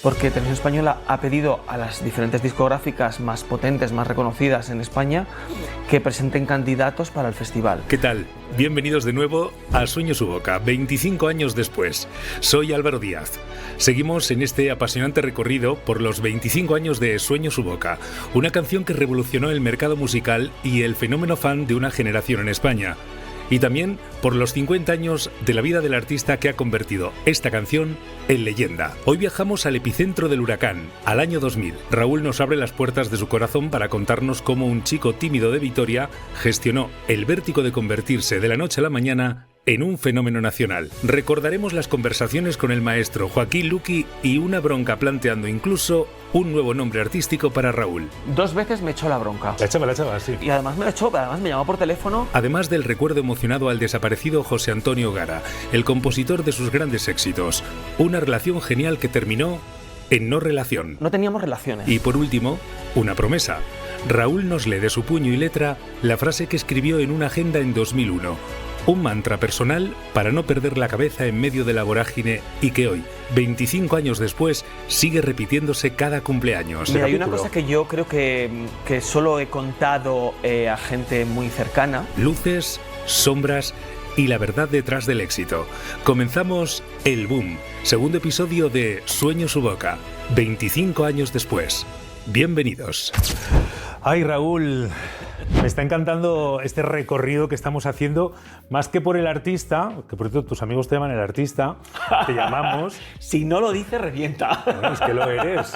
porque Televisión Española ha pedido a las diferentes discográficas más potentes, más reconocidas en España, que presenten candidatos para el festival. ¿Qué tal? Bienvenidos de nuevo a Sueño su boca, 25 años después. Soy Álvaro Díaz. Seguimos en este apasionante recorrido por los 25 años de Sueño su boca, una canción que revolucionó el mercado musical y el fenómeno fan de una generación en España. Y también por los 50 años de la vida del artista que ha convertido esta canción en leyenda. Hoy viajamos al epicentro del huracán, al año 2000. Raúl nos abre las puertas de su corazón para contarnos cómo un chico tímido de Vitoria gestionó el vértigo de convertirse de la noche a la mañana en un fenómeno nacional. Recordaremos las conversaciones con el maestro Joaquín Luqui y una bronca planteando incluso un nuevo nombre artístico para Raúl. 2 veces me echó la bronca. La echaba, sí. Y además me llamó por teléfono. Además del recuerdo emocionado al desaparecido José Antonio Gara, el compositor de sus grandes éxitos. Una relación genial que terminó en no relación. No teníamos relaciones. Y por último, una promesa. Raúl nos lee de su puño y letra la frase que escribió en una agenda en 2001. Un mantra personal para no perder la cabeza en medio de la vorágine y que hoy, 25 años después, sigue repitiéndose cada cumpleaños. Mira, hay una cosa que yo creo que solo he contado a gente muy cercana. Luces, sombras y la verdad detrás del éxito. Comenzamos El Boom, segundo episodio de Sueño su boca, 25 años después. Bienvenidos. Ay, Raúl, me está encantando este recorrido que estamos haciendo, más que por el artista, que por cierto tus amigos te llaman el artista, te llamamos. Si no lo dices, revienta. Bueno, es que lo eres.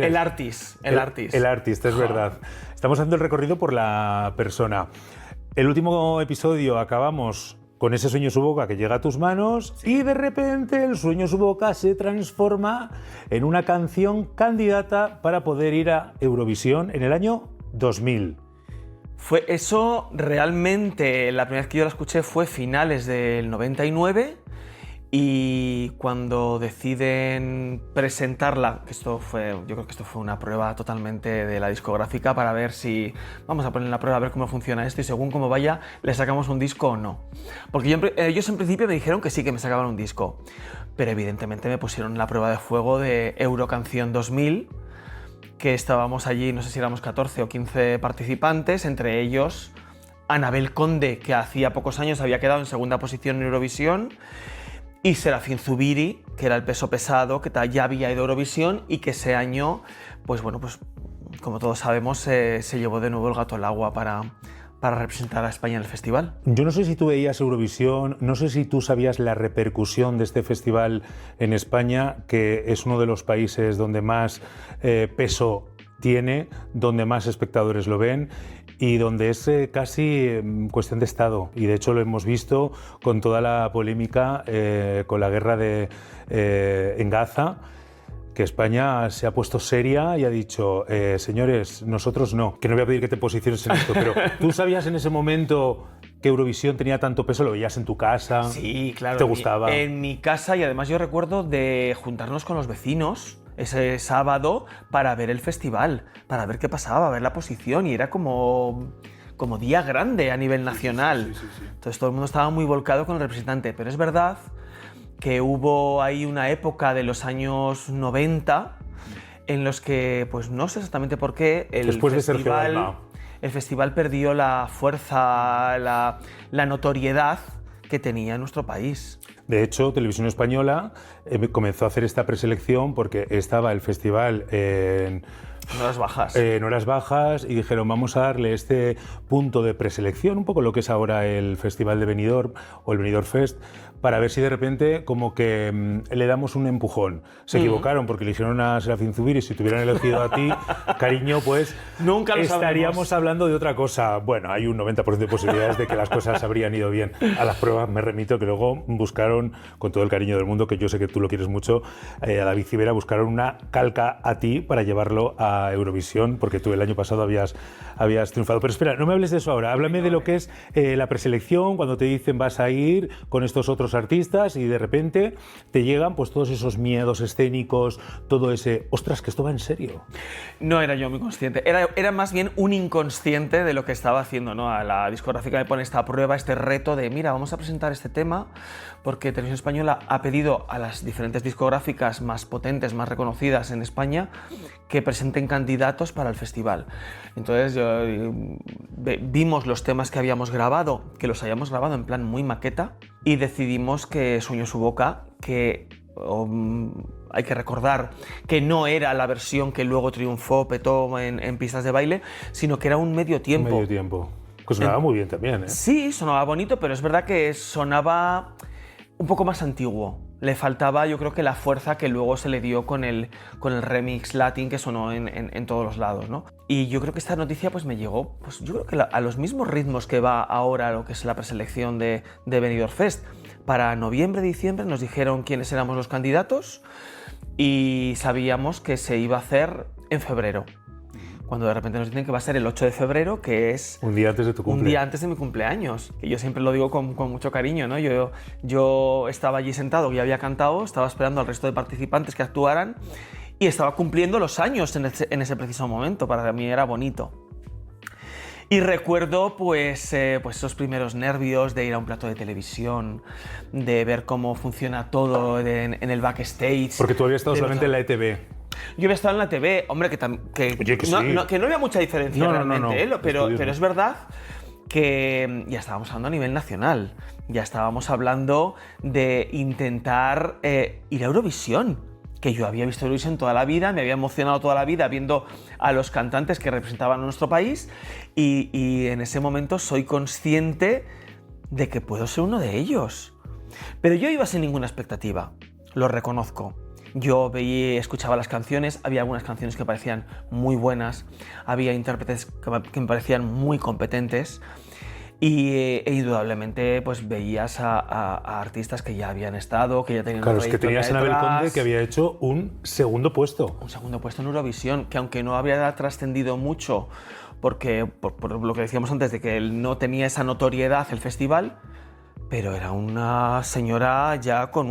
El artist. El artista, es verdad. Estamos haciendo el recorrido por la persona. El último episodio acabamos con ese Sueño su boca que llega a tus manos, sí. Y de repente el Sueño su boca se transforma en una canción candidata para poder ir a Eurovisión en el año 2000. Fue eso, realmente la primera vez que yo la escuché fue finales del 99, y cuando deciden presentarla, yo creo que esto fue una prueba totalmente de la discográfica para ver si vamos a poner la prueba a ver cómo funciona esto y según cómo vaya le sacamos un disco o no. Porque ellos en principio me dijeron que sí, que me sacaban un disco, pero evidentemente me pusieron la prueba de fuego de Eurocanción 2000, que estábamos allí, no sé si éramos 14 o 15 participantes, entre ellos Anabel Conde, que hacía pocos años había quedado en segunda posición en Eurovisión, y Serafín Zubiri, que era el peso pesado, que ya había ido a Eurovisión y que ese año, pues como todos sabemos, se llevó de nuevo el gato al agua para representar a España en el festival. Yo no sé si tú veías Eurovisión, no sé si tú sabías la repercusión de este festival en España, que es uno de los países donde más peso tiene, donde más espectadores lo ven y donde es casi cuestión de Estado. Y de hecho lo hemos visto con toda la polémica con la guerra en Gaza, que España se ha puesto seria y ha dicho, señores, nosotros no, que no voy a pedir que te posiciones en esto, pero ¿tú sabías en ese momento que Eurovisión tenía tanto peso? ¿Lo veías en tu casa? Sí, claro. ¿Te gustaba? En mi casa, y además yo recuerdo de juntarnos con los vecinos ese sábado para ver el festival, para ver qué pasaba, ver la posición, y era como día grande a nivel nacional. Sí. Entonces todo el mundo estaba muy volcado con el representante, pero es verdad que hubo ahí una época de los años 90 en los que, pues no sé exactamente por qué, el festival perdió la fuerza, la notoriedad que tenía en nuestro país. De hecho, Televisión Española comenzó a hacer esta preselección porque estaba el festival en horas bajas y dijeron, vamos a darle este punto de preselección, un poco lo que es ahora el Festival de Benidorm o el Benidorm Fest, para ver si de repente como que le damos un empujón. Se equivocaron porque eligieron a Serafín Zubiri, y si te hubieran elegido a ti, cariño, pues nunca estaríamos hablando de otra cosa. Bueno, hay un 90% de posibilidades de que las cosas habrían ido bien. A las pruebas me remito que luego buscaron, con todo el cariño del mundo, que yo sé que tú lo quieres mucho, a David Civera, buscaron una calca a ti para llevarlo a a Eurovisión, porque tú el año pasado habías triunfado. Pero espera, no me hables de eso ahora, háblame de lo que es la preselección, cuando te dicen vas a ir con estos otros artistas y de repente te llegan pues todos esos miedos escénicos, todo ese, ostras, que esto va en serio. No era yo muy consciente, era más bien un inconsciente de lo que estaba haciendo, ¿no? A la discográfica me pone esta prueba, este reto de, mira, vamos a presentar este tema porque Televisión Española ha pedido a las diferentes discográficas más potentes, más reconocidas en España, que presenten candidatos para el festival. Entonces vimos los temas que habíamos grabado, que los habíamos grabado en plan muy maqueta, y decidimos que Sueño su boca, que hay que recordar que no era la versión que luego triunfó, petó en pistas de baile, sino que era un medio tiempo. Un medio tiempo. Que sonaba muy bien también, ¿eh? Sí, sonaba bonito, pero es verdad que sonaba un poco más antiguo. Le faltaba, yo creo que la fuerza que luego se le dio con el remix latín que sonó en todos los lados, ¿no? Y yo creo que esta noticia pues me llegó, pues yo creo que a los mismos ritmos que va ahora lo que es la preselección de Benidorm Fest. Para noviembre, diciembre nos dijeron quiénes éramos los candidatos y sabíamos que se iba a hacer en febrero. Cuando de repente nos dicen que va a ser el 8 de febrero, que es... Un día antes de tu cumpleaños. Un día antes de mi cumpleaños, que yo siempre lo digo con mucho cariño, ¿no? Yo estaba allí sentado, ya había cantado, estaba esperando al resto de participantes que actuaran y estaba cumpliendo los años en ese preciso momento. Para mí era bonito. Y recuerdo pues esos primeros nervios de ir a un plato de televisión, de ver cómo funciona todo en el backstage. Porque tú habías estado solamente en la ETV. Yo había estado en la TV, hombre, que no había mucha diferencia realmente, pero es verdad que ya estábamos hablando a nivel nacional, ya estábamos hablando de intentar ir a Eurovisión, que yo había visto Eurovisión toda la vida, me había emocionado toda la vida viendo a los cantantes que representaban a nuestro país y en ese momento soy consciente de que puedo ser uno de ellos. Pero yo iba sin ninguna expectativa, lo reconozco. Yo escuchaba las canciones, había algunas canciones que parecían muy buenas, había intérpretes que me parecían muy competentes e indudablemente pues veías a artistas que ya habían estado, que ya tenían Claro, es que tenías a Anabel Conde que había hecho un segundo puesto. Un segundo puesto en Eurovisión, que aunque no había trascendido mucho, porque por lo que decíamos antes de que él no tenía esa notoriedad el festival, pero era una señora ya con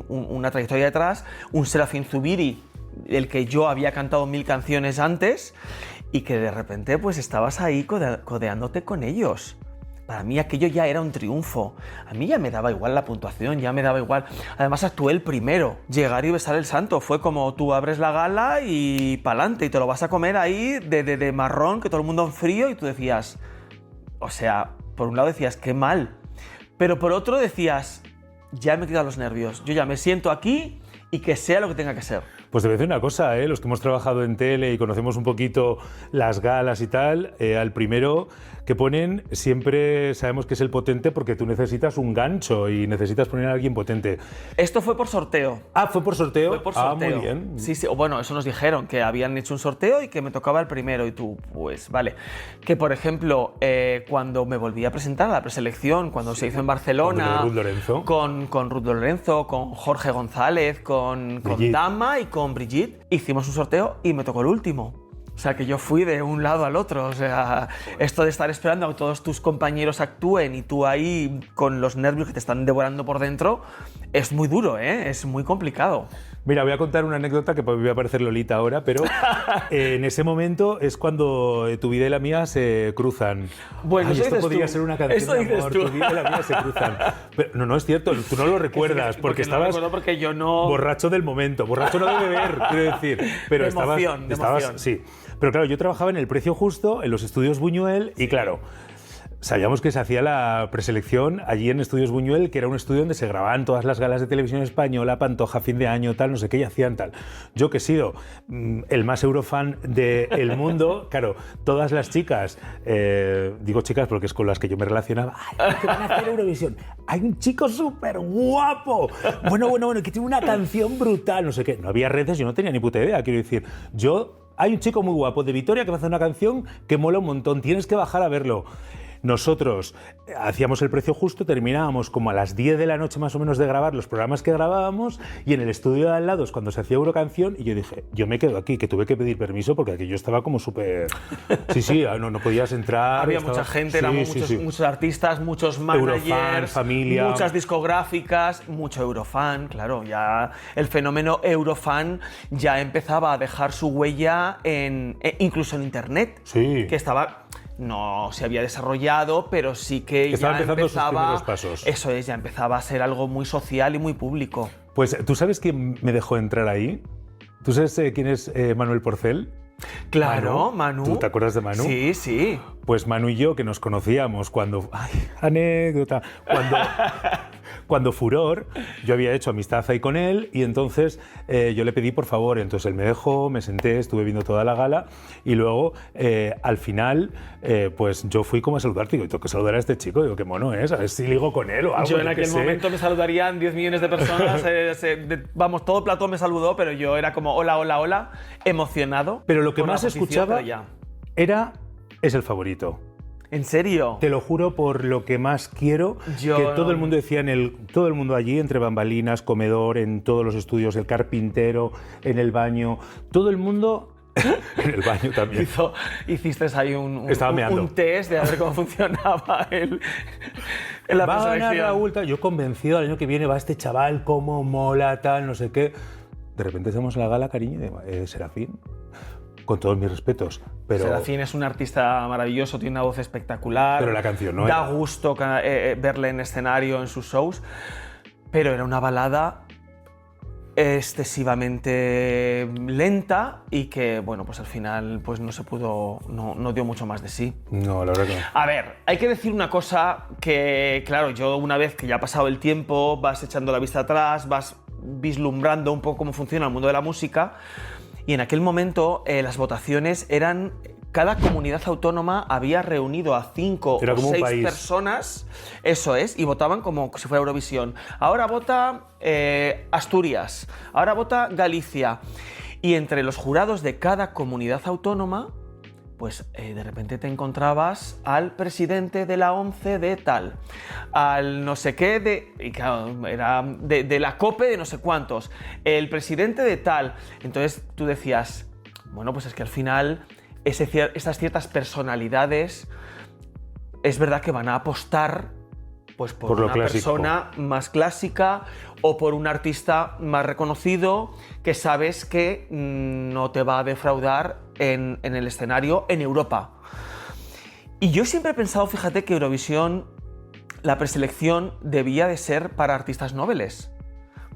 una trayectoria detrás, un Serafín Zubiri, el que yo había cantado 1000 canciones antes y que de repente pues estabas ahí codeándote con ellos. Para mí aquello ya era un triunfo. A mí ya me daba igual la puntuación, ya me daba igual. Además actué el primero. Llegar y besar el santo. Fue como tú abres la gala y pa'lante y te lo vas a comer ahí de marrón, que todo el mundo en frío y tú decías... O sea, por un lado decías, qué mal. Pero por otro decías, ya me he quitado los nervios, yo ya me siento aquí y que sea lo que tenga que ser. Pues te voy a decir una cosa, los que hemos trabajado en tele y conocemos un poquito las galas y tal, al primero que ponen siempre sabemos que es el potente porque tú necesitas un gancho y necesitas poner a alguien potente. Esto fue por sorteo. Ah, ¿fue por sorteo? Fue por sorteo. Ah, muy bien. Sí, bueno, eso nos dijeron, que habían hecho un sorteo y que me tocaba el primero y tú, pues vale. Que por ejemplo, cuando me volví a presentar a la preselección, cuando se hizo en Barcelona, con Ruth Lorenzo, con Ruth Lorenzo, con Jorge González, con Dama y con Brigitte, hicimos un sorteo y me tocó el último. O sea, que yo fui de un lado al otro. O sea, esto de estar esperando a que todos tus compañeros actúen y tú ahí con los nervios que te están devorando por dentro, es muy duro, ¿eh? Es muy complicado. Mira, voy a contar una anécdota que me va a parecer Lolita ahora, pero en ese momento es cuando tu vida y la mía se cruzan. Bueno, ay, esto podría ser una canción de amor, tu vida y la mía se cruzan. Pero no es cierto, tú no lo recuerdas, porque estabas porque yo no... borracho del momento, borracho no de beber, quiero decir. Pero de emoción. Sí. Pero claro, yo trabajaba en El Precio Justo, en los estudios Buñuel, y claro, sabíamos que se hacía la preselección allí en Estudios Buñuel, que era un estudio donde se grababan todas las galas de televisión española, Pantoja, Fin de Año, tal, no sé qué, y hacían tal. Yo que he sido el más eurofan del mundo, claro, todas las chicas, digo chicas porque es con las que yo me relacionaba, ¡ay, que van a hacer Eurovisión! ¡Hay un chico súper guapo! Bueno, que tiene una canción brutal, no sé qué. No había redes, yo no tenía ni puta idea, quiero decir. Hay un chico muy guapo de Vitoria que va a hacer una canción que mola un montón, tienes que bajar a verlo. nosotros hacíamos el precio justo, terminábamos como a las 10 de la noche más o menos de grabar los programas que grabábamos, y en el estudio de al lado es cuando se hacía Eurocanción, y yo dije, yo me quedo aquí, que tuve que pedir permiso porque aquí yo estaba como súper... Sí, no podías entrar. Había mucha gente, éramos muchos artistas, muchos managers, Eurofan, familia, muchas discográficas, mucho Eurofan, claro, ya el fenómeno Eurofan ya empezaba a dejar su huella incluso en internet, que no se había desarrollado, pero sí que estaba ya empezando sus primeros pasos. Eso es, ya empezaba a ser algo muy social y muy público. Pues, ¿tú sabes quién me dejó entrar ahí? ¿Tú sabes quién es Manuel Porcel? Claro, Manu. ¿Tú te acuerdas de Manu? Sí, sí. Pues Manu y yo, que nos conocíamos cuando... ¡Ay, anécdota! Cuando Furor, yo había hecho amistad ahí con él, y entonces yo le pedí por favor, entonces él me dejó, me senté, estuve viendo toda la gala, y luego al final pues yo fui como a saludarte, digo, tengo que saludar a este chico, digo, qué mono es, a ver si ligo con él o algo. Yo en aquel momento me saludarían 10 millones de personas, vamos, todo Platón me saludó, pero yo era como hola, hola, hola, emocionado. Pero lo que más escuchaba es el favorito. ¿En serio? Te lo juro por lo que más quiero, que todo el mundo decía, todo el mundo allí, entre bambalinas, comedor, en todos los estudios, el carpintero, en el baño, todo el mundo... En el baño también. Hiciste ahí un test de a ver cómo funcionaba la va a ganar preselección. Raúl, yo convencido, al año que viene va este chaval, cómo mola, tal, no sé qué. De repente hacemos la gala, cariño, de Serafín. Con todos mis respetos, pero... Serafín es un artista maravilloso, tiene una voz espectacular. Pero la canción no da gusto verle en escenario, en sus shows. Pero era una balada excesivamente lenta y que, bueno, pues al final pues no se pudo, no dio mucho más de sí. No, la verdad que no. A ver, hay que decir una cosa que, claro, yo una vez que ya ha pasado el tiempo, vas echando la vista atrás, vas vislumbrando un poco cómo funciona el mundo de la música. Y en aquel momento las votaciones eran... Cada comunidad autónoma había reunido a 5 o 6 personas, eso es, y votaban como si fuera Eurovisión. Ahora vota Asturias, ahora vota Galicia. Y entre los jurados de cada comunidad autónoma, pues de repente te encontrabas al presidente de la ONCE de tal, al no sé qué y claro, era de la COPE de no sé cuántos, el presidente de tal. Entonces tú decías, bueno, pues es que al final estas ciertas personalidades es verdad que van a apostar pues por una persona más clásica o por un artista más reconocido que sabes que no te va a defraudar en el escenario en Europa. Y yo siempre he pensado, fíjate, que Eurovisión, la preselección debía de ser para artistas noveles.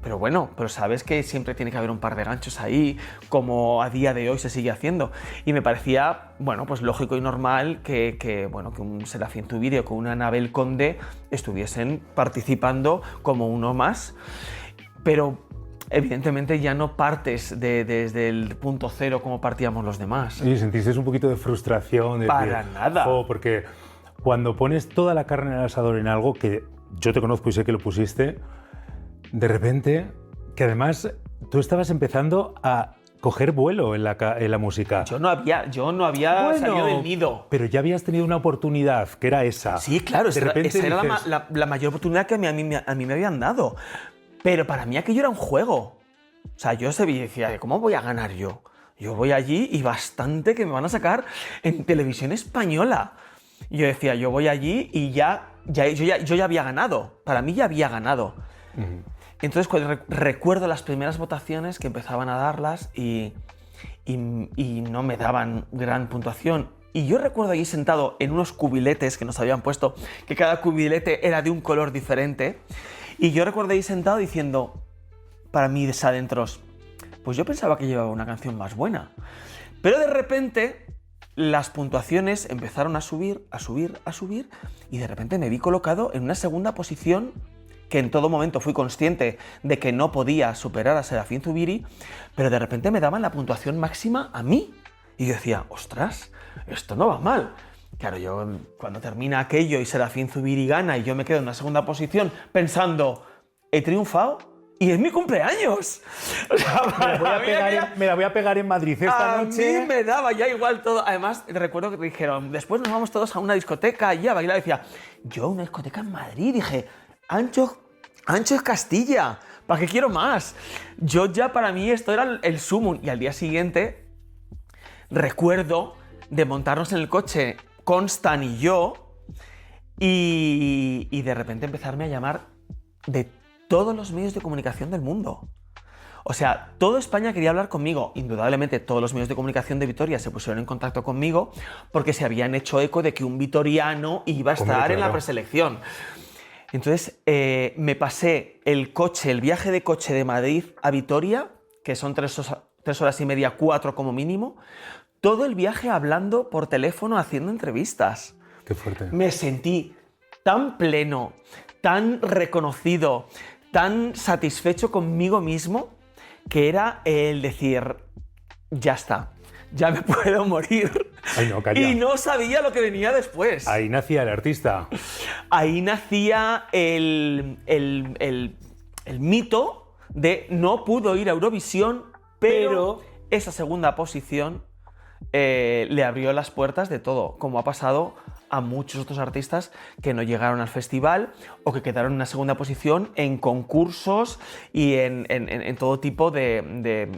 Pero bueno, pero sabes que siempre tiene que haber un par de ganchos ahí, como a día de hoy se sigue haciendo. Y me parecía, bueno, pues lógico y normal que un Serafín Zubiri o que una Anabel Conde estuviesen participando como uno más. Pero evidentemente ya no partes desde el punto cero como partíamos los demás. Y sentiste un poquito de frustración. Para nada. Porque cuando pones toda la carne en el asador en algo que yo te conozco y sé que lo pusiste, de repente, que además tú estabas empezando a coger vuelo en la música. Yo no había salido del nido. Pero ya habías tenido una oportunidad, que era esa. Sí, claro, esa era la mayor oportunidad que a mí me habían dado. Pero para mí aquello era un juego. O sea, yo decía, ¿cómo voy a ganar yo? Yo voy allí y bastante que me van a sacar en televisión española. Y yo decía, yo voy allí y yo ya había ganado. Para mí ya había ganado. Uh-huh. Entonces recuerdo las primeras votaciones que empezaban a darlas y no me daban gran puntuación. Y yo recuerdo allí sentado en unos cubiletes que nos habían puesto, que cada cubilete era de un color diferente. Y yo recuerdo ahí sentado diciendo, para mí desadentros, pues yo pensaba que llevaba una canción más buena. Pero de repente las puntuaciones empezaron a subir, y de repente me vi colocado en una segunda posición que en todo momento fui consciente de que no podía superar a Serafín Zubiri, pero de repente me daban la puntuación máxima a mí. Y yo decía, ostras, esto no va mal. Claro, yo cuando termina aquello y Serafín Zubiri gana y yo me quedo en una segunda posición pensando, ¿he triunfado? y es mi cumpleaños. O sea, Me la voy a pegar en Madrid esta noche. A mí me daba ya igual todo. Además, recuerdo que me dijeron, después nos vamos todos a una discoteca y a bailar. Y decía, yo una discoteca en Madrid. Dije, ancho es Castilla. ¿Para qué quiero más? Yo ya, para mí, esto era el sumum. Y al día siguiente, recuerdo de montarnos en el coche, Constan y yo, y de repente empezarme a llamar de todos los medios de comunicación del mundo. O sea, toda España quería hablar conmigo. Indudablemente, todos los medios de comunicación de Vitoria se pusieron en contacto conmigo porque se habían hecho eco de que un vitoriano iba a estar en la preselección. Entonces, me pasé el viaje de coche de Madrid a Vitoria, que son 3 horas y media, 4 como mínimo, todo el viaje hablando por teléfono, haciendo entrevistas. Qué fuerte. Me sentí tan pleno, tan reconocido, tan satisfecho conmigo mismo, que era el decir, ya está, ya me puedo morir. Ay, no, calla. Y no sabía lo que venía después. Ahí nacía el artista. Ahí nacía el mito de no pudo ir a Eurovisión, pero esa segunda posición le abrió las puertas de todo, como ha pasado a muchos otros artistas que no llegaron al festival o que quedaron en una segunda posición en concursos y en todo tipo de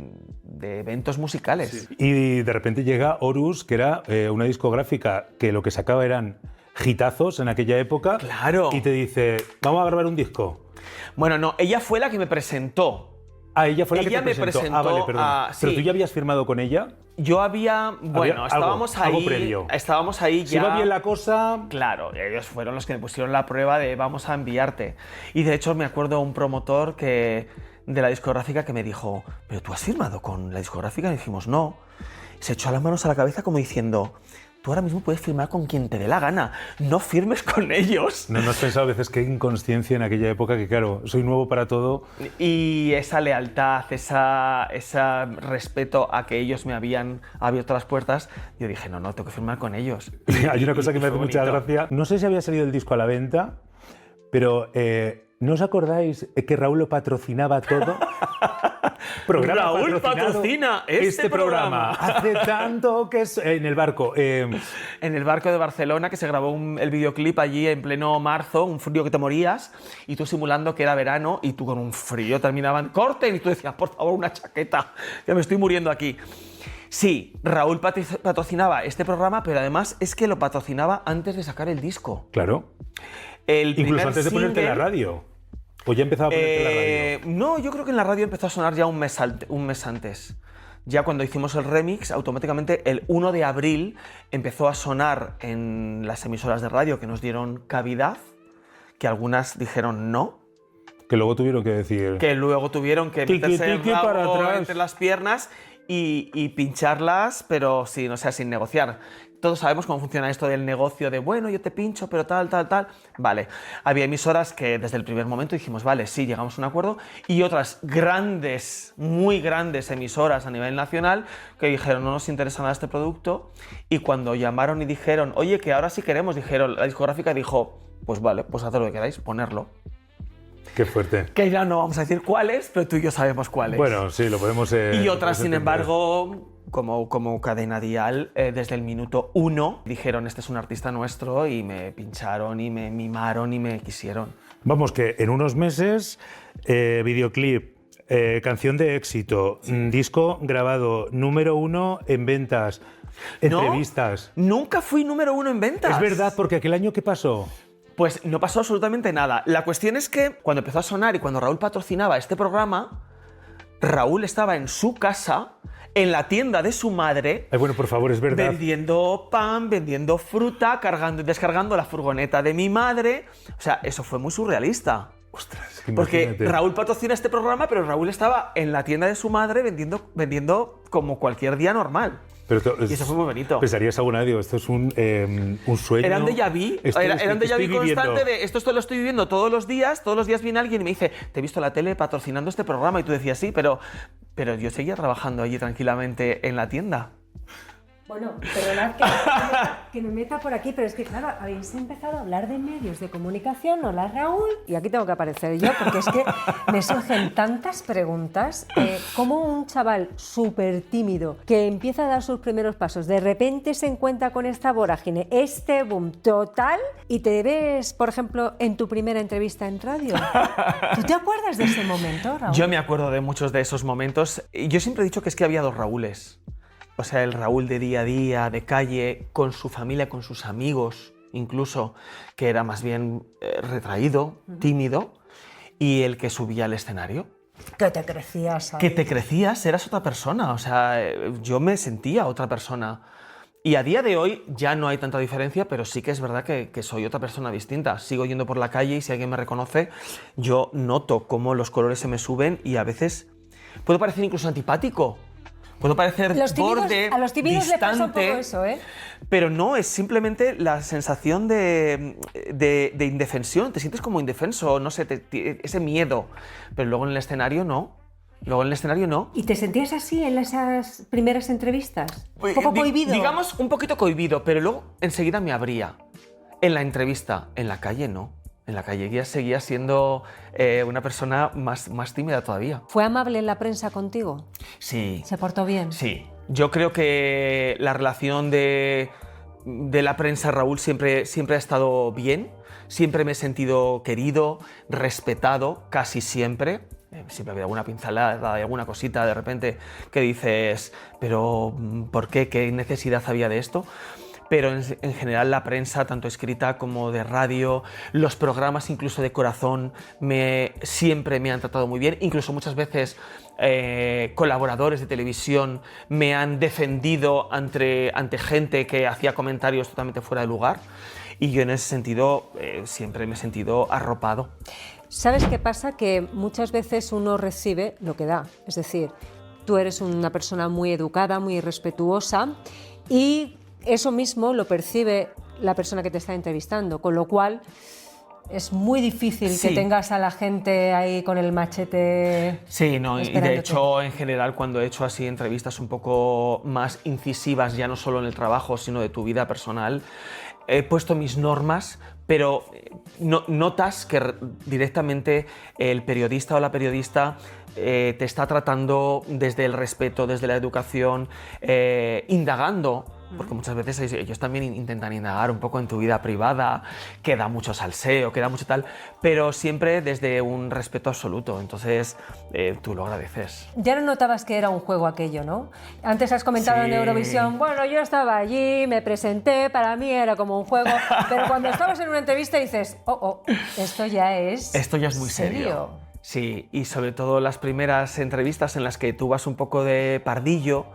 eventos musicales. Sí. Y de repente llega Horus, que era una discográfica que lo que sacaba eran hitazos en aquella época. Claro. Y te dice, vamos a grabar un disco. Bueno, no, ella fue la que me presentó. Ah, ella fue la ella que te presentó. presentó. Ah, vale, perdón. Sí. ¿Pero tú ya habías firmado con ella? Yo estábamos ahí. Algo previo. Estábamos ahí ya. Si va bien la cosa. Claro, ellos fueron los que me pusieron la prueba de vamos a enviarte. Y de hecho me acuerdo un promotor de la discográfica que me dijo, ¿pero tú has firmado con la discográfica? Y dijimos, no. Se echó las manos a la cabeza como diciendo, tú ahora mismo puedes firmar con quien te dé la gana, no firmes con ellos. ¿No has pensado a veces qué inconsciencia en aquella época? Que claro, soy nuevo para todo. Y esa lealtad, ese respeto a que ellos me habían abierto las puertas, yo dije, no, tengo que firmar con ellos. Hay una cosa que me hace mucha gracia. No sé si había salido el disco a la venta, pero ¿no os acordáis que Raúl lo patrocinaba todo? Raúl patrocina este programa. Hace tanto que es en el barco. En el barco de Barcelona, que se grabó el videoclip allí en pleno marzo, un frío que te morías, y tú simulando que era verano, y tú con un frío terminaban, corten, y tú decías, por favor, una chaqueta, que me estoy muriendo aquí. Sí, Raúl patrocinaba este programa, pero además es que lo patrocinaba antes de sacar el disco. Claro. Incluso antes de ponerte en la radio. ¿O ya empezaba a ponerte en la radio? No, yo creo que en la radio empezó a sonar ya un mes antes. Ya cuando hicimos el remix, automáticamente el 1 de abril empezó a sonar en las emisoras de radio que nos dieron cavidad, que algunas dijeron no. Que luego tuvieron que decir... Que luego tuvieron que meterse el rabo para atrás entre las piernas y pincharlas, pero sin negociar. Todos sabemos cómo funciona esto del negocio de, bueno, yo te pincho, pero tal. Vale, había emisoras que desde el primer momento dijimos, vale, sí, llegamos a un acuerdo, y otras grandes, muy grandes emisoras a nivel nacional que dijeron, no nos interesa nada este producto, y cuando llamaron y dijeron, oye, que ahora sí queremos, la discográfica dijo, pues vale, pues haced lo que queráis, ponerlo. Qué fuerte. Que ya no vamos a decir cuáles, pero tú y yo sabemos cuáles. Bueno, sí, lo podemos... y otras, sin embargo, como Cadena Dial, desde el minuto 1 dijeron, este es un artista nuestro, y me pincharon y me mimaron y me quisieron. Vamos, que en unos meses, videoclip, canción de éxito, disco grabado, número 1 en ventas, entrevistas... No, nunca fui número 1 en ventas. Es verdad, porque aquel año, ¿qué pasó? Pues no pasó absolutamente nada. La cuestión es que cuando empezó a sonar y cuando Raúl patrocinaba este programa, Raúl estaba en su casa, en la tienda de su madre. Ay, bueno, por favor, es verdad. Vendiendo pan, vendiendo fruta, cargando y descargando la furgoneta de mi madre. O sea, eso fue muy surrealista. Ostras, porque Raúl patrocina este programa, pero Raúl estaba en la tienda de su madre vendiendo como cualquier día normal. Y eso fue muy bonito. Pensarías alguna vez, esto es un sueño. Era un déjà vu. Era un déjà vu constante de esto lo estoy viviendo todos los días viene alguien y me dice, te he visto en la tele patrocinando este programa, y tú decías sí, pero yo seguía trabajando allí tranquilamente en la tienda. Bueno, perdonad que me meta por aquí, pero es que, claro, habéis empezado a hablar de medios de comunicación, hola Raúl, y aquí tengo que aparecer yo, porque es que me surgen tantas preguntas. ¿Cómo un chaval súper tímido que empieza a dar sus primeros pasos, de repente se encuentra con esta vorágine, este boom total, y te ves, por ejemplo, en tu primera entrevista en radio? ¿Tú te acuerdas de ese momento, Raúl? Yo me acuerdo de muchos de esos momentos. Yo siempre he dicho que es que había dos Raúles. O sea, el Raúl de día a día, de calle, con su familia, con sus amigos, incluso, que era más bien retraído, tímido, y el que subía al escenario. Que te crecías ahí. Que te crecías, eras otra persona. O sea, yo me sentía otra persona. Y a día de hoy ya no hay tanta diferencia, pero sí que es verdad que soy otra persona distinta. Sigo yendo por la calle y si alguien me reconoce, yo noto cómo los colores se me suben y a veces puedo parecer incluso antipático. Puedo parecer borde, a los tímidos distante, les pasa un poco eso, ¿eh? Pero no, es simplemente la sensación de indefensión. Te sientes como indefenso, no sé, ese miedo. Pero luego en el escenario no. Luego en el escenario no. ¿Y te sentías así en esas primeras entrevistas? ¿Un poco cohibido? Digamos, un poquito cohibido, pero luego enseguida me abría. En la entrevista, en la calle no. En la calle ya seguía siendo una persona más tímida todavía. ¿Fue amable la prensa contigo? Sí. ¿Se portó bien? Sí. Yo creo que la relación de la prensa, Raúl, siempre ha estado bien. Siempre me he sentido querido, respetado, casi siempre. Siempre había alguna pincelada, alguna cosita de repente que dices, pero ¿por qué? ¿Qué necesidad había de esto? Pero en general la prensa, tanto escrita como de radio, los programas incluso de corazón, siempre me han tratado muy bien. Incluso muchas veces colaboradores de televisión me han defendido ante gente que hacía comentarios totalmente fuera de lugar. Y yo en ese sentido siempre me he sentido arropado. ¿Sabes qué pasa? Que muchas veces uno recibe lo que da. Es decir, tú eres una persona muy educada, muy respetuosa y eso mismo lo percibe la persona que te está entrevistando, con lo cual es muy difícil que tengas a la gente ahí con el machete. Sí, no, y de hecho, en general, cuando he hecho así entrevistas un poco más incisivas, ya no solo en el trabajo, sino de tu vida personal, he puesto mis normas, pero notas que directamente el periodista o la periodista te está tratando desde el respeto, desde la educación, indagando. Porque muchas veces ellos también intentan indagar un poco en tu vida privada, que da mucho salseo, que da mucho tal, pero siempre desde un respeto absoluto. Entonces, tú lo agradeces. Ya no notabas que era un juego aquello, ¿no? Antes has comentado en Eurovisión, bueno, yo estaba allí, me presenté, para mí era como un juego, pero cuando estabas en una entrevista dices, esto ya es muy serio. Sí, y sobre todo las primeras entrevistas en las que tú vas un poco de pardillo,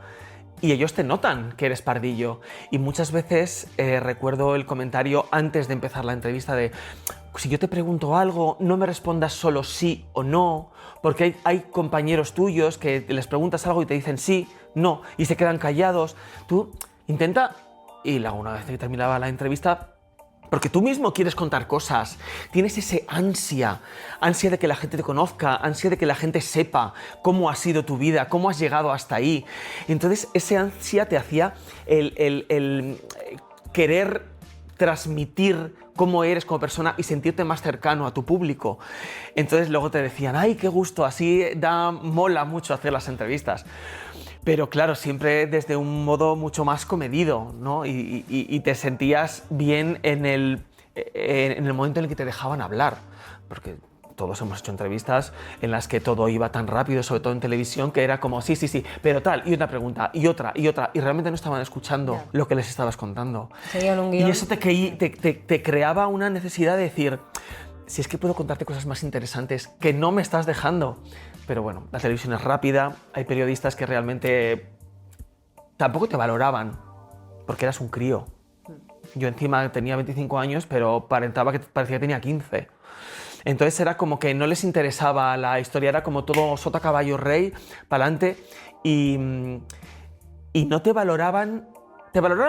y ellos te notan que eres pardillo. Y muchas veces recuerdo el comentario antes de empezar la entrevista de si yo te pregunto algo, no me respondas solo sí o no, porque hay compañeros tuyos que les preguntas algo y te dicen sí, no, y se quedan callados. Tú intenta, y una vez que terminaba la entrevista, porque tú mismo quieres contar cosas, tienes ese ansia de que la gente te conozca, ansia de que la gente sepa cómo ha sido tu vida, cómo has llegado hasta ahí. Entonces, ese ansia te hacía el querer transmitir cómo eres como persona y sentirte más cercano a tu público. Entonces, luego te decían, ¡ay, qué gusto! Así mola mucho hacer las entrevistas. Pero claro, siempre desde un modo mucho más comedido, ¿no? Y te sentías bien en el momento en el que te dejaban hablar. Porque todos hemos hecho entrevistas en las que todo iba tan rápido, sobre todo en televisión, que era como sí, pero tal, y una pregunta, y otra, y realmente no estaban escuchando lo que les estabas contando. Seguían un guión. Y eso te creaba una necesidad de decir, si es que puedo contarte cosas más interesantes que no me estás dejando. Pero bueno, la televisión es rápida, hay periodistas que realmente tampoco te valoraban, porque eras un crío. Yo encima tenía 25 años, pero aparentaba que parecía que tenía 15. Entonces era como que no les interesaba la historia, era como todo sota, caballo, rey, pa'lante, y no te valoraban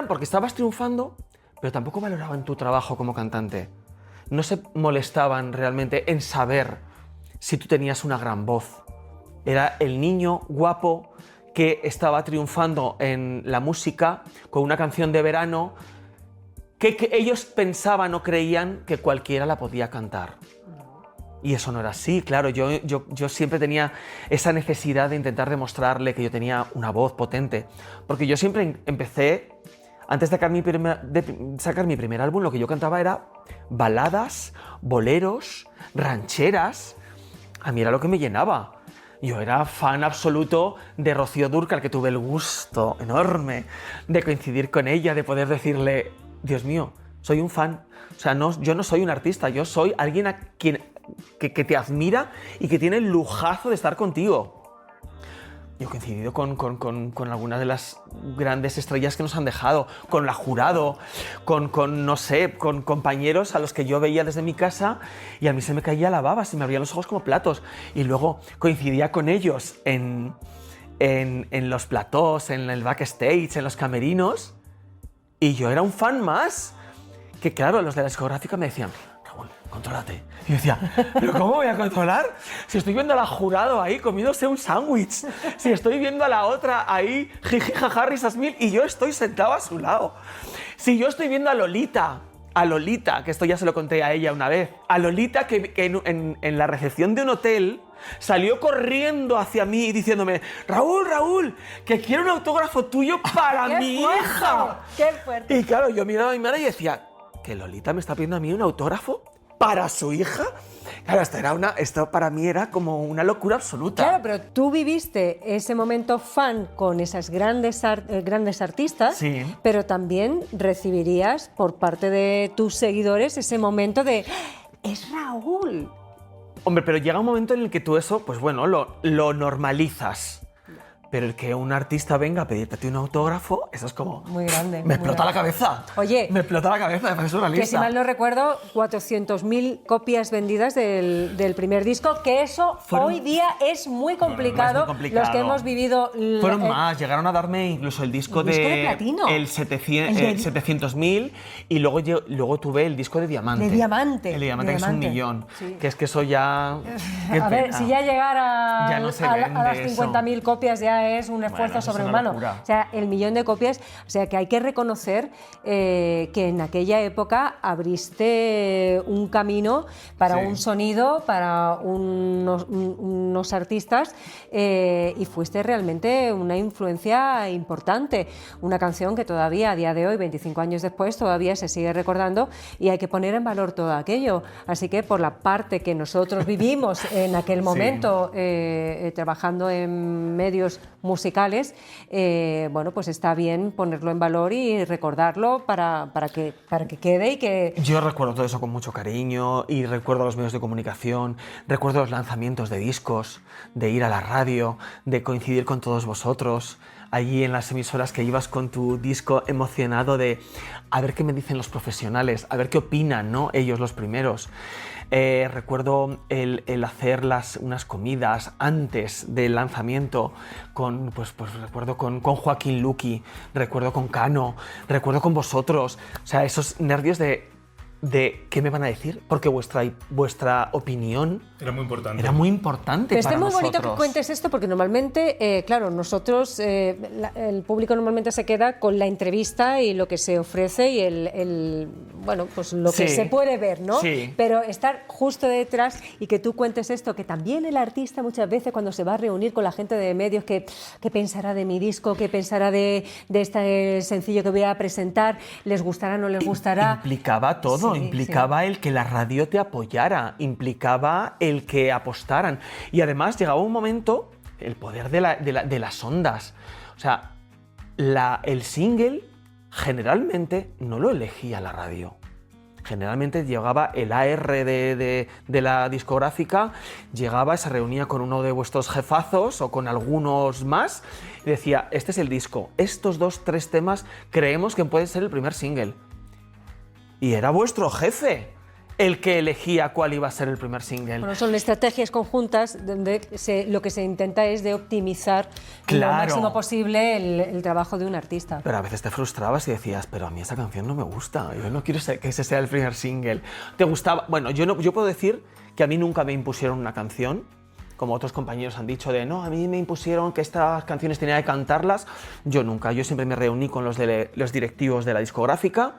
porque estabas triunfando, pero tampoco valoraban tu trabajo como cantante. No se molestaban realmente en saber si tú tenías una gran voz. Era el niño guapo que estaba triunfando en la música con una canción de verano que ellos pensaban o creían que cualquiera la podía cantar. Y eso no era así, claro. Yo siempre tenía esa necesidad de intentar demostrarle que yo tenía una voz potente. Porque yo siempre empecé, antes de sacar mi primer álbum, lo que yo cantaba era baladas, boleros, rancheras. A mí era lo que me llenaba. Yo era fan absoluto de Rocío Dúrcal, que tuve el gusto enorme de coincidir con ella, de poder decirle, Dios mío, soy un fan. O sea, yo no soy un artista, yo soy alguien que te admira y que tiene el lujazo de estar contigo. Yo he coincidido con algunas de las grandes estrellas que nos han dejado, con la Jurado, con compañeros a los que yo veía desde mi casa y a mí se me caía la baba, se me abrían los ojos como platos. Y luego coincidía con ellos en los platós, en el backstage, en los camerinos, y yo era un fan más. Que claro, los de la discográfica me decían, Raúl, contrólate. Y yo decía, ¿pero cómo voy a controlar? Si estoy viendo a la Jurado ahí comiéndose un sándwich, si estoy viendo a la otra ahí, jiji, jaja, risas mil, y yo estoy sentado a su lado. Si yo estoy viendo a Lolita, que esto ya se lo conté a ella una vez, a Lolita que en la recepción de un hotel salió corriendo hacia mí diciéndome, Raúl, que quiero un autógrafo tuyo para mi hija. ¡Qué fuerte! Y claro, yo miraba a mi madre y decía, ¿que Lolita me está pidiendo a mí un autógrafo para su hija? Claro, esto para mí era como una locura absoluta. Claro, pero tú viviste ese momento fan con esas grandes artistas, Sí. pero también recibirías por parte de tus seguidores ese momento de ¡es Raúl! Hombre, pero llega un momento en el que tú eso, pues bueno, lo normalizas. Pero el que un artista venga a pedirte un autógrafo, eso es como... Muy grande. Me explota la cabeza. Oye, me explota la cabeza, me parece una lista. que si mal no recuerdo, 400.000 copias vendidas del primer disco, que eso hoy día es muy complicado. No, es muy complicado. Los que hemos vivido... Fueron más, llegaron a darme incluso el disco de platino. El 700.000 y luego tuve el disco de diamante. De diamante. El de diamante, que es 1 millón. Sí. Que es que eso ya... A ver, si ya llegara ya no se a las 50.000 copias ya es un esfuerzo sobrehumano. O sea, el 1 millón de copias, o sea, que hay que reconocer que en aquella época abriste un camino para un sonido, para unos artistas y fuiste realmente una influencia importante. Una canción que todavía a día de hoy, 25 años después, todavía se sigue recordando y hay que poner en valor todo aquello. Así que por la parte que nosotros vivimos en aquel momento trabajando en medios musicales, bueno, pues está bien ponerlo en valor y recordarlo para que quede y que... Yo recuerdo todo eso con mucho cariño y recuerdo los medios de comunicación, recuerdo los lanzamientos de discos, de ir a la radio, de coincidir con todos vosotros, allí en las emisoras que ibas con tu disco emocionado de a ver qué me dicen los profesionales, a ver qué opinan, ¿no? Ellos los primeros. Recuerdo el hacer unas comidas antes del lanzamiento pues recuerdo con Joaquín Luqui, recuerdo con Cano, recuerdo con vosotros, o sea, esos nervios de qué me van a decir, porque vuestra opinión era muy importante. Era muy importante Pero para está muy nosotros. bonito que cuentes esto porque normalmente, claro, nosotros, el público normalmente se queda con la entrevista y lo que se ofrece y bueno, pues lo que se puede ver, ¿no? Sí. Pero estar justo detrás y que tú cuentes esto, que también el artista muchas veces cuando se va a reunir con la gente de medios, ¿qué pensará de mi disco? ¿Qué pensará de este sencillo que voy a presentar? ¿Les gustará, no les gustará? Implicaba todo. Implicaba el que la radio te apoyara, implicaba el que apostaran. Y además llegaba un momento, el poder de las ondas. O sea, el single generalmente no lo elegía la radio. Generalmente llegaba el AR de la discográfica, se reunía con uno de vuestros jefazos o con algunos más y decía, este es el disco, estos 2-3 temas creemos que pueden ser el primer single. Y era vuestro jefe el que elegía cuál iba a ser el primer single. Bueno, son estrategias conjuntas donde lo que se intenta es de optimizar lo máximo posible el trabajo de un artista. Pero a veces te frustrabas y decías, pero a mí esa canción no me gusta, yo no quiero que ese sea el primer single. ¿Te gustaba? Bueno, yo puedo decir que a mí nunca me impusieron una canción como otros compañeros han dicho, de no, a mí me impusieron que estas canciones tenía que cantarlas. Yo nunca, yo siempre me reuní con los directivos de la discográfica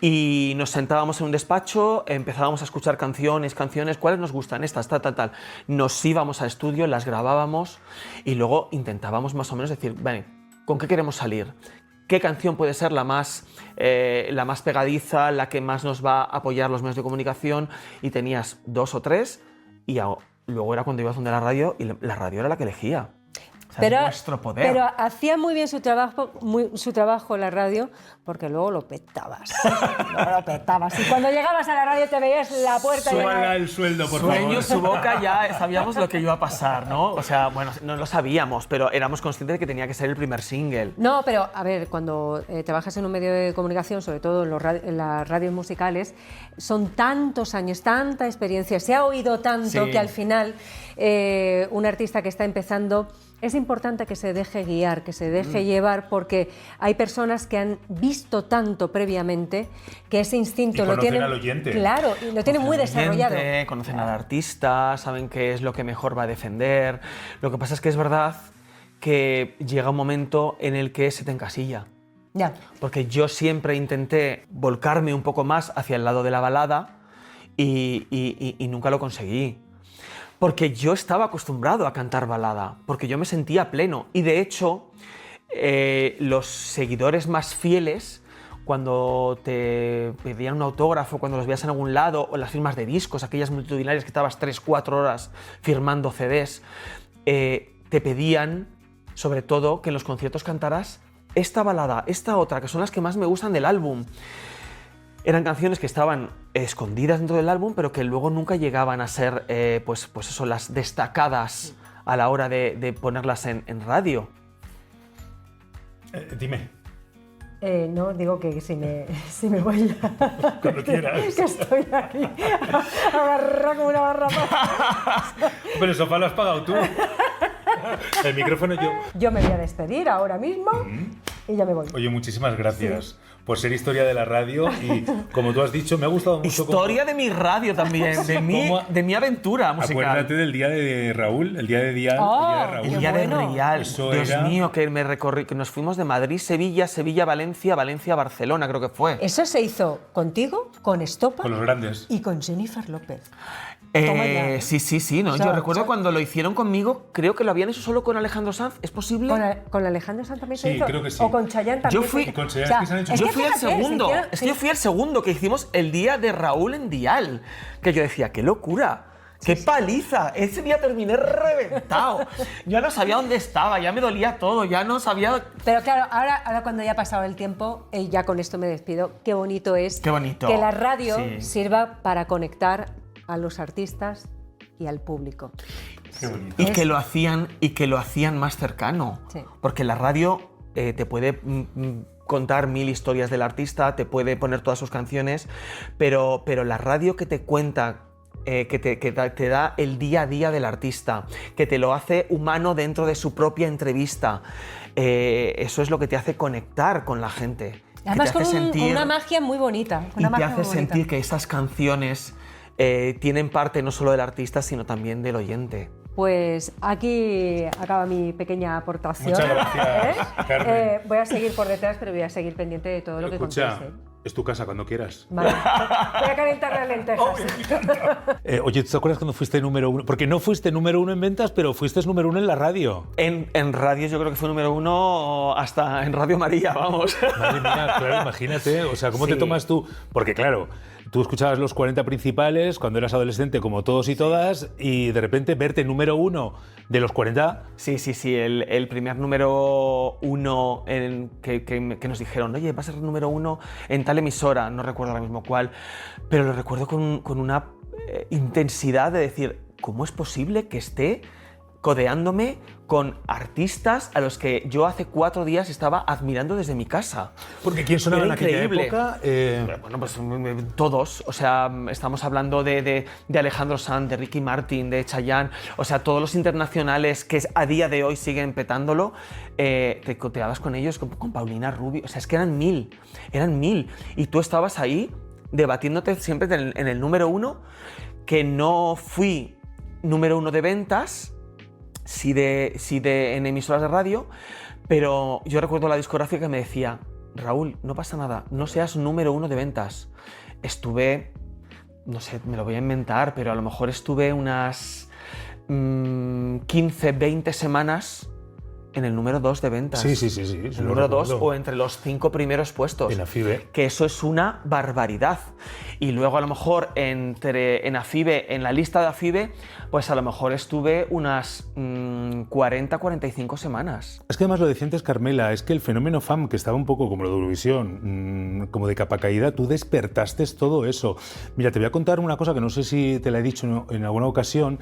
y nos sentábamos en un despacho, empezábamos a escuchar canciones, ¿cuáles nos gustan? Estas, tal. Nos íbamos al estudio, las grabábamos y luego intentábamos más o menos decir, vale, ¿con qué queremos salir? ¿Qué canción puede ser la más pegadiza, la que más nos va a apoyar los medios de comunicación? Y tenías 2 o 3 y luego era cuando ibas donde la radio y la radio era la que elegía. O sea, nuestro poder. Pero hacía muy bien su trabajo en la radio, porque luego lo petabas. Y cuando llegabas a la radio te veías la puerta Suena el sueldo, por favor. Sueño su boca, ya sabíamos lo que iba a pasar, ¿no? O sea, bueno, no lo sabíamos, pero éramos conscientes de que tenía que ser el primer single. No, pero a ver, cuando trabajas en un medio de comunicación, sobre todo en las radios musicales, son tantos años, tanta experiencia, se ha oído tanto que al final un artista que está empezando es importante que se deje guiar, que se deje llevar, porque hay personas que han visto tanto previamente que ese instinto lo tienen, al oyente. Claro, y lo tienen muy desarrollado. Conocen al artista, saben qué es lo que mejor va a defender. Lo que pasa es que es verdad que llega un momento en el que se te encasilla. Ya. Porque yo siempre intenté volcarme un poco más hacia el lado de la balada y nunca lo conseguí. Porque yo estaba acostumbrado a cantar balada, porque yo me sentía pleno. Y de hecho, los seguidores más fieles, cuando te pedían un autógrafo, cuando los veías en algún lado, o las firmas de discos, aquellas multitudinarias que estabas 3-4 horas firmando CDs, te pedían, sobre todo, que en los conciertos cantaras esta balada, esta otra, que son las que más me gustan del álbum. Eran canciones que estaban escondidas dentro del álbum, pero que luego nunca llegaban a ser, pues eso, las destacadas a la hora de ponerlas en radio. Dime. No, digo que si me voy ya. Cuando quieras. Que estoy aquí agarrada como una garrapata. Pero el sofá lo has pagado tú. El micrófono yo. Yo me voy a despedir ahora mismo y ya me voy. Oye, muchísimas gracias por ser historia de la radio y, como tú has dicho, me ha gustado mucho. Historia de mi radio también, de mi aventura musical. Acuérdate del día de Raúl, el día de Dial, El día de Rial. Eso Dios era... mío, que me recorrí, que nos fuimos de Madrid, Sevilla, Valencia, Barcelona, creo que fue. Eso se hizo contigo, con Estopa Con los grandes. y con Jennifer López. Sí, ¿no? O sea, yo recuerdo cuando lo hicieron conmigo, creo que lo habían hecho solo con Alejandro Sanz, ¿es posible? ¿Con Alejandro Sanz también se Sí, hizo? creo que sí. ¿O con Chayanne también? Yo fui- se hizo? con Chayanne, es que se han hecho- Yo fui el fíjate, segundo, se hicieron- yo fui el segundo que hicimos el día de Raúl en Dial, que yo decía, ¡qué locura! ¡Qué paliza! Ese día terminé reventado. Ya no sabía dónde estaba, ya me dolía todo, ya no sabía... Pero claro, ahora cuando ya ha pasado el tiempo, ya con esto me despido, qué bonito es Qué bonito. que la radio Sí. sirva para conectar a los artistas y al público. Qué bonito. Y que lo hacían más cercano. Sí. Porque la radio te puede contar 1000 historias del artista, te puede poner todas sus canciones, pero la radio que te cuenta, te da el día a día del artista, que te lo hace humano dentro de su propia entrevista, eso es lo que te hace conectar con la gente. Además que te hace con una magia muy bonita. y te hace sentir que esas canciones tienen parte no solo del artista, sino también del oyente. Pues aquí acaba mi pequeña aportación. Muchas gracias, Carmen. Voy a seguir por detrás, pero voy a seguir pendiente de todo lo que Escucha, contéis. es tu casa cuando quieras. Vale. Voy a calentar las lentejas. Oye, ¿te acuerdas cuando fuiste número 1? Porque no fuiste número 1 en ventas, pero fuiste número 1 en la radio. En radio yo creo que fue número 1 hasta en Radio María, vamos. Madre mía, claro, imagínate. O sea, ¿cómo te Sí. tomas tú? Porque claro, tú escuchabas los 40 principales cuando eras adolescente, como todos y todas, y de repente verte número 1 de los 40... Sí, el primer número 1 que nos dijeron, oye, vas a ser número 1 en tal emisora, no recuerdo ahora mismo cuál, pero lo recuerdo con una intensidad de decir, ¿cómo es posible que esté codeándome con artistas a los que yo hace 4 días estaba admirando desde mi casa? Porque ¿quién sonaba Era en aquella increíble. época? Bueno, pues todos, o sea, estamos hablando de Alejandro Sanz, de Ricky Martin, de Chayanne, o sea, todos los internacionales que a día de hoy siguen petándolo, te coteabas con ellos, con Paulina Rubio, o sea, es que eran 1000, y tú estabas ahí debatiéndote siempre en el número 1, que no fui número 1 de ventas, sí en emisoras de radio, pero yo recuerdo la discográfica que me decía: Raúl, no pasa nada, no seas número 1 de ventas. Estuve, no sé, me lo voy a inventar, pero a lo mejor estuve unas 15, 20 semanas en el número 2 de ventas. Sí. El número 2 o entre los 5 primeros puestos. En AFIBE. Que eso es una barbaridad. Y luego a lo mejor en AFIBE, en la lista de AFIBE, pues a lo mejor estuve unas 40, 45 semanas. Es que además lo decía antes Carmela, es que el fenómeno FAM, que estaba un poco como lo de Eurovisión, como de capa caída, tú despertaste todo eso. Mira, te voy a contar una cosa que no sé si te la he dicho en alguna ocasión,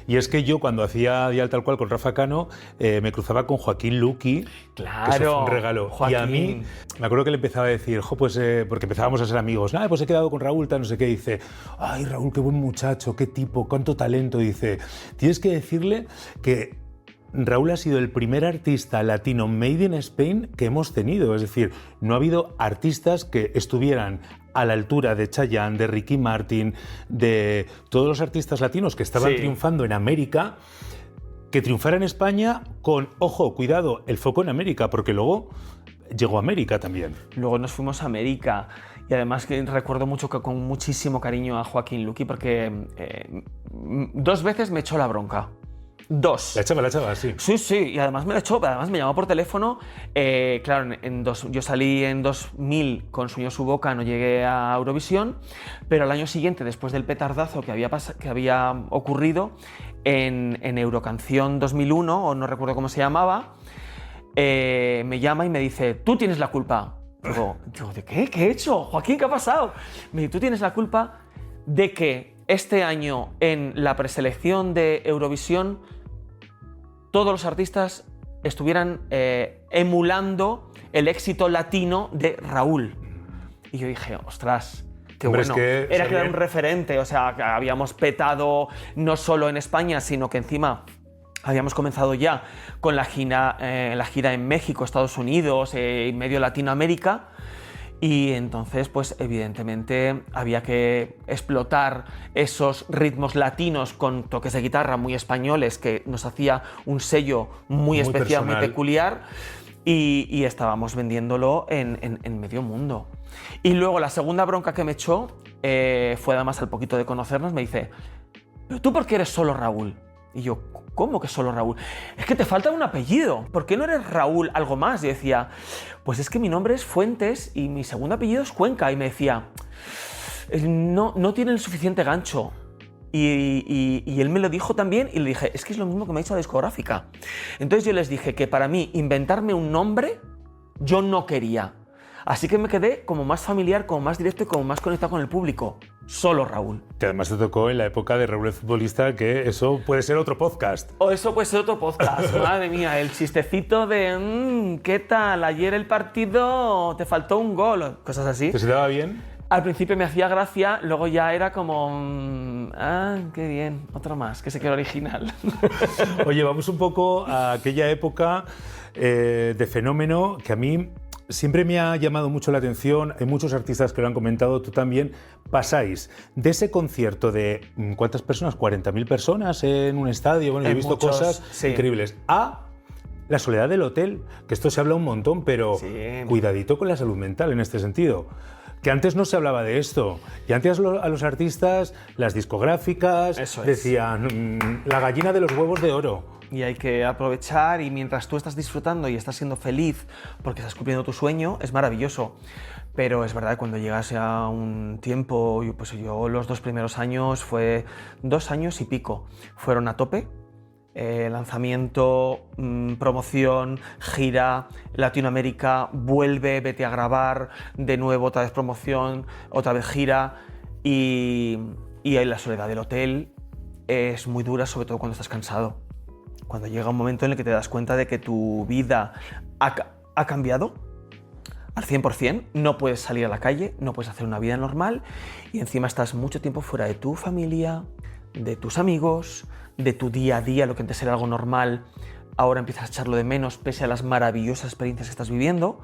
y es que yo cuando hacía Dial Tal Cual con Rafa Cano, me cruzaba con Joaquín Luqui, Claro, que eso fue un regalo. Joaquín. Y a mí, me acuerdo que le empezaba a decir, pues, porque empezábamos a ser amigos, pues he quedado con Raúl, tal, no sé qué, dice, ay Raúl, qué buen muchacho, qué tipo, cuánto talento, dice, tienes que decirle que Raúl ha sido el primer artista latino made in Spain que hemos tenido, es decir, no ha habido artistas que estuvieran a la altura de Chayanne, de Ricky Martin, de todos los artistas latinos que estaban triunfando en América, que triunfara en España con, ojo, cuidado, el foco en América, porque luego llegó a América también. Luego nos fuimos a América y además que recuerdo mucho que con muchísimo cariño a Joaquín Luqui porque 2 veces me echó la bronca. 2. La echaba, sí. Sí, y además me lo echó, además me llamó por teléfono. Claro, yo salí en 2000 con Sueño su boca, no llegué a Eurovisión, pero al año siguiente, después del petardazo que había ocurrido en Eurocanción 2001, o no recuerdo cómo se llamaba, me llama y me dice, tú tienes la culpa. Digo, ¿de qué? ¿Qué he hecho? Joaquín, ¿qué ha pasado? Me dice, tú tienes la culpa de que este año en la preselección de Eurovisión todos los artistas estuvieran emulando el éxito latino de Raúl. Y yo dije, ostras, qué Hombre, bueno. es que Era que era un referente, o sea, que habíamos petado no solo en España, sino que encima habíamos comenzado ya con la gira en México, Estados Unidos y medio Latinoamérica. Y entonces, pues evidentemente había que explotar esos ritmos latinos con toques de guitarra muy españoles que nos hacía un sello muy especial, personal, muy peculiar, y estábamos vendiéndolo en medio mundo. Y luego la segunda bronca que me echó fue además al poquito de conocernos, me dice, ¿pero tú por qué eres solo Raúl? Y yo, ¿cómo que solo Raúl? Es que te falta un apellido. ¿Por qué no eres Raúl algo más? Y decía, pues es que mi nombre es Fuentes y mi segundo apellido es Cuenca. Y me decía, no tiene el suficiente gancho. Y él me lo dijo también y le dije, es que es lo mismo que me ha dicho la discográfica. Entonces yo les dije que para mí inventarme un nombre yo no quería. Así que me quedé como más familiar, como más directo y como más conectado con el público. Solo Raúl. Que además te tocó en la época de Raúl el futbolista, que eso puede ser otro podcast. O eso puede ser otro podcast. Madre mía, el chistecito de ¿qué tal? Ayer el partido te faltó un gol. Cosas así. ¿Te se daba bien? Al principio me hacía gracia, luego ya era como qué bien, otro más, que se quedó original. Oye, vamos un poco a aquella época de fenómeno que a mí siempre me ha llamado mucho la atención. Hay muchos artistas que lo han comentado, tú también. Pasáis de ese concierto de ¿cuántas personas? 40.000 personas en un estadio. Bueno, yo he visto cosas increíbles. A La Soledad del Hotel, que esto se habla un montón, pero cuidadito con la salud mental en este sentido. Que antes no se hablaba de esto. Y antes a los artistas, las discográficas, decían la gallina de los huevos de oro. Y hay que aprovechar, y mientras tú estás disfrutando y estás siendo feliz porque estás cumpliendo tu sueño, es maravilloso. Pero es verdad que cuando llegas a un tiempo, pues yo los 2 primeros años, fue 2 años y pico, fueron a tope. Lanzamiento, promoción, gira, Latinoamérica, vuelve, vete a grabar, de nuevo otra vez promoción, otra vez gira, y la soledad del hotel es muy dura, sobre todo cuando estás cansado. Cuando llega un momento en el que te das cuenta de que tu vida ha cambiado al 100%, no puedes salir a la calle, no puedes hacer una vida normal, y encima estás mucho tiempo fuera de tu familia, de tus amigos, de tu día a día, lo que antes era algo normal, ahora empiezas a echarlo de menos pese a las maravillosas experiencias que estás viviendo.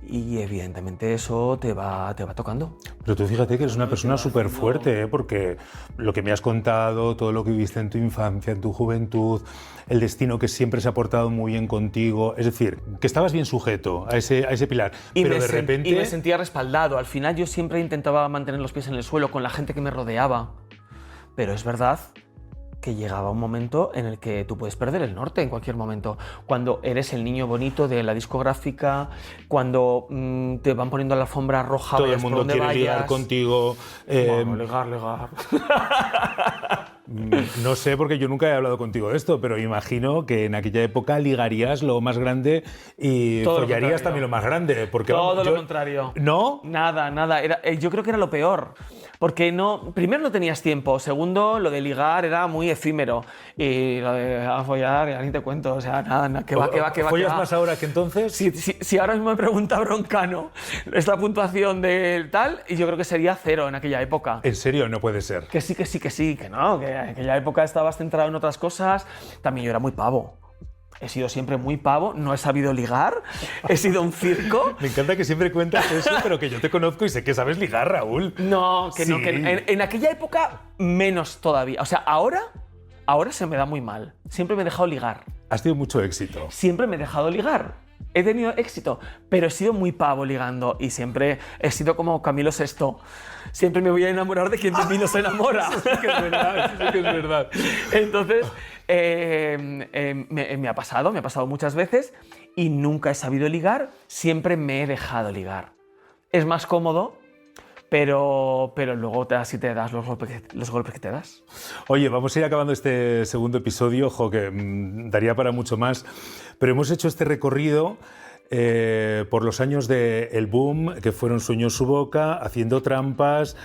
y evidentemente eso te va tocando. Pero tú fíjate que eres una persona súper fuerte, ¿eh? Porque lo que me has contado, todo lo que viviste en tu infancia, en tu juventud, el destino que siempre se ha portado muy bien contigo, es decir, que estabas bien sujeto a ese pilar, pero de repente... Y me sentía respaldado. Al final yo siempre intentaba mantener los pies en el suelo con la gente que me rodeaba. Pero es verdad que llegaba un momento en el que tú puedes perder el norte en cualquier momento. Cuando eres el niño bonito de la discográfica, cuando te van poniendo la alfombra roja, todo el mundo quiere ligar contigo. Bueno, ligar. No sé, porque yo nunca he hablado contigo de esto, pero imagino que en aquella época ligarías lo más grande y todo follarías también lo más grande. Porque, todo lo contrario. ¿No? Nada. Yo creo que era lo peor. Porque primero no tenías tiempo, segundo, lo de ligar era muy efímero. Y lo de follar, ya ni te cuento, o sea, nada, que va. ¿Follas más ahora que entonces? Si ahora mismo me pregunta Broncano esta puntuación de tal, y yo creo que sería 0 en aquella época. ¿En serio? No puede ser. Que sí, que no, que en aquella época estabas centrado en otras cosas. También yo era muy pavo. He sido siempre muy pavo, no he sabido ligar, he sido un circo. Me encanta que siempre cuentas eso, pero que yo te conozco y sé que sabes ligar, Raúl. No, que sí. no, que en aquella época menos todavía. O sea, ahora se me da muy mal. Siempre me he dejado ligar. Has tenido mucho éxito. Siempre me he dejado ligar. He tenido éxito, pero he sido muy pavo ligando y siempre he sido como Camilo VI. Siempre me voy a enamorar de quien de mí no se enamora. Eso sí que es verdad. Entonces, me ha pasado muchas veces y nunca he sabido ligar, siempre me he dejado ligar. Es más cómodo, pero luego así te das los golpes que te das. Oye, vamos a ir acabando este segundo episodio, ojo, que daría para mucho más, pero hemos hecho este recorrido por los años del boom, que fueron Sueño su boca, Haciendo trampas,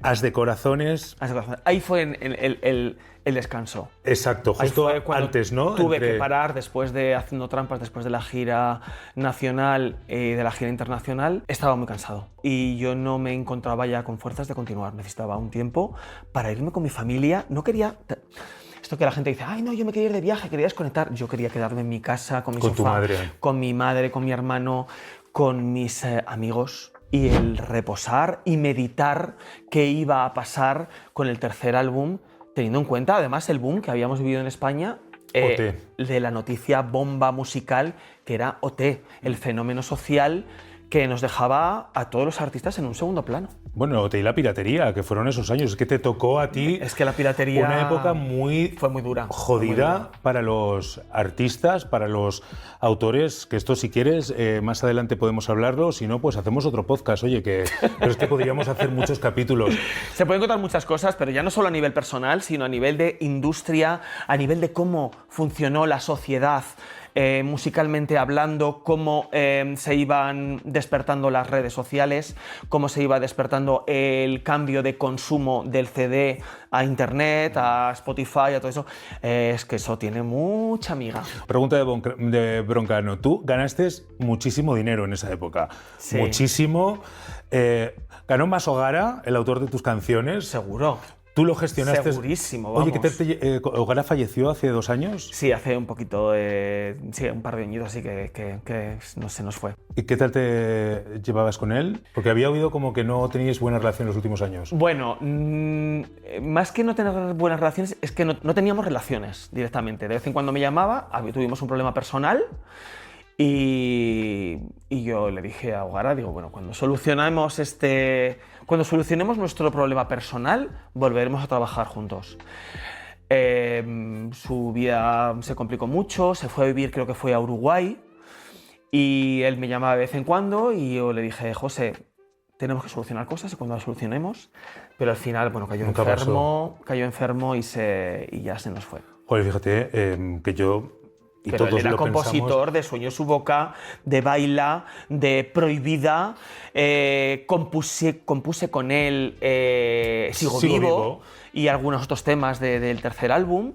As de corazones. Ahí fue el descanso. Exacto, justo antes, ¿no? Tuve que parar después de Haciendo trampas, después de la gira nacional y de la gira internacional. Estaba muy cansado y yo no me encontraba ya con fuerzas de continuar. Necesitaba un tiempo para irme con mi familia. No quería... Esto que la gente dice, ay no, yo me quería ir de viaje, quería desconectar. Yo quería quedarme en mi casa, con mi sofá, tu madre. Con mi madre, con mi hermano, con mis amigos. Y el reposar y meditar qué iba a pasar con el tercer álbum, teniendo en cuenta además el boom que habíamos vivido en España, de la noticia bomba musical que era OT, el fenómeno social que nos dejaba a todos los artistas en un segundo plano. Bueno, OT y la piratería, que fueron esos años. Es que te tocó a ti... Es que la piratería... Una época fue muy dura. Jodida para los artistas, para los autores, que esto si quieres, más adelante podemos hablarlo, si no, pues hacemos otro podcast. Oye, pero es que podríamos hacer muchos capítulos. Se pueden contar muchas cosas, pero ya no solo a nivel personal, sino a nivel de industria, a nivel de cómo funcionó la sociedad, musicalmente hablando, cómo se iban despertando las redes sociales, cómo se iba despertando el cambio de consumo del CD a Internet, a Spotify, a todo eso. Es que eso tiene mucha miga. Pregunta de Broncano. Tú ganaste muchísimo dinero en esa época. Sí. Muchísimo. ¿Ganó más Ogara, el autor de tus canciones? Seguro. ¿Tú lo gestionaste? Segurísimo, vamos. Oye, ¿Ogara falleció hace 2 años? Sí, hace un poquito, sí, un par de añitos, así que no se nos fue. ¿Y qué tal te llevabas con él? Porque había oído como que no teníais buena relación en los últimos años. Bueno, más que no tener buenas relaciones, es que no teníamos relaciones directamente. De vez en cuando me llamaba, tuvimos un problema personal y yo le dije a Ogara, digo, bueno, cuando solucionemos nuestro problema personal, volveremos a trabajar juntos. Su vida se complicó mucho, se fue a vivir, creo que fue a Uruguay, y él me llamaba de vez en cuando y yo le dije, José, tenemos que solucionar cosas y cuando las solucionemos, pero al final, bueno, cayó enfermo y ya se nos fue. Joder, fíjate que yo... Y pero todos él era compositor de Sueño su boca, de Baila, de Prohibida, compuse con él Sigo vivo y algunos otros temas del tercer álbum.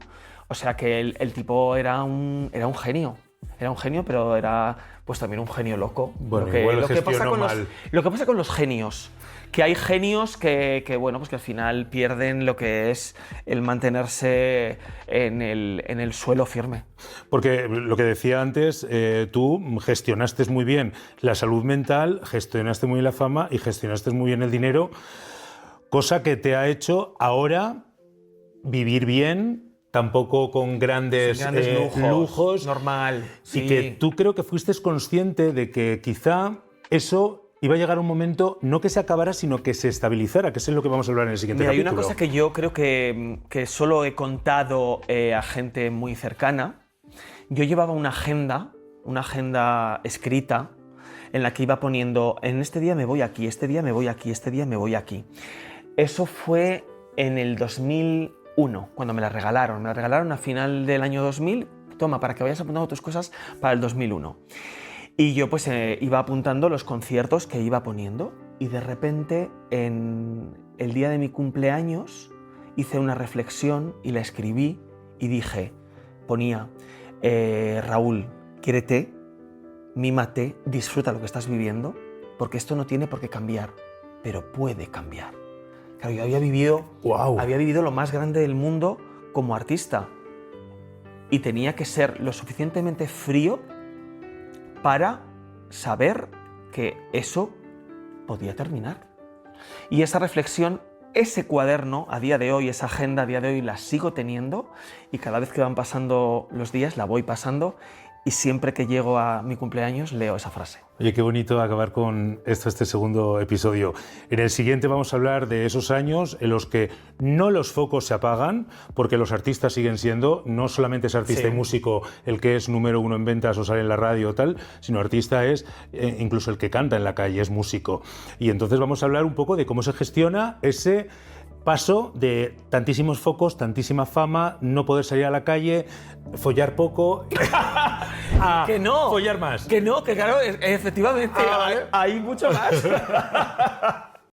O sea que el tipo era un genio. Era un genio, pero era pues también un genio loco. Bueno, igual lo que pasa gestionó mal. lo que pasa con los genios, que hay genios que bueno, pues que al final pierden lo que es el mantenerse en el suelo firme. Porque lo que decía antes, tú gestionaste muy bien la salud mental, gestionaste muy bien la fama y gestionaste muy bien el dinero, cosa que te ha hecho ahora vivir bien, tampoco con grandes lujos. Normal. Y Sí. que tú creo que fuiste consciente de que quizá eso iba a llegar un momento no que se acabara, sino que se estabilizara, que eso es lo que vamos a hablar en el siguiente Mira, hay capítulo. una cosa que yo creo que solo he contado a gente muy cercana. Yo llevaba una agenda escrita, en la que iba poniendo, en este día me voy aquí, este día me voy aquí, este día me voy aquí. Eso fue en el 2001, cuando me la regalaron. Me la regalaron a final del año 2000. Toma, para que vayas apuntando tus cosas para el 2001. Y yo pues iba apuntando los conciertos que iba poniendo. Y de repente, en el día de mi cumpleaños, hice una reflexión y la escribí y dije, ponía, Raúl, quiérete, mímate, disfruta lo que estás viviendo, porque esto no tiene por qué cambiar, pero puede cambiar. Claro, yo había vivido lo más grande del mundo como artista y tenía que ser lo suficientemente frío para saber que eso podía terminar. Y esa reflexión, ese cuaderno, a día de hoy, esa agenda a día de hoy la sigo teniendo y cada vez que van pasando los días la voy pasando y siempre que llego a mi cumpleaños leo esa frase. Oye, qué bonito acabar con este segundo episodio. En el siguiente vamos a hablar de esos años en los que no los focos se apagan, porque los artistas siguen siendo, no solamente es artista y músico el que es número uno en ventas o sale en la radio o tal, sino artista es incluso el que canta en la calle, es músico. Y entonces vamos a hablar un poco de cómo se gestiona ese paso de tantísimos focos, tantísima fama, no poder salir a la calle, follar poco, a Que no, follar más. Que no, que claro, efectivamente hay mucho más.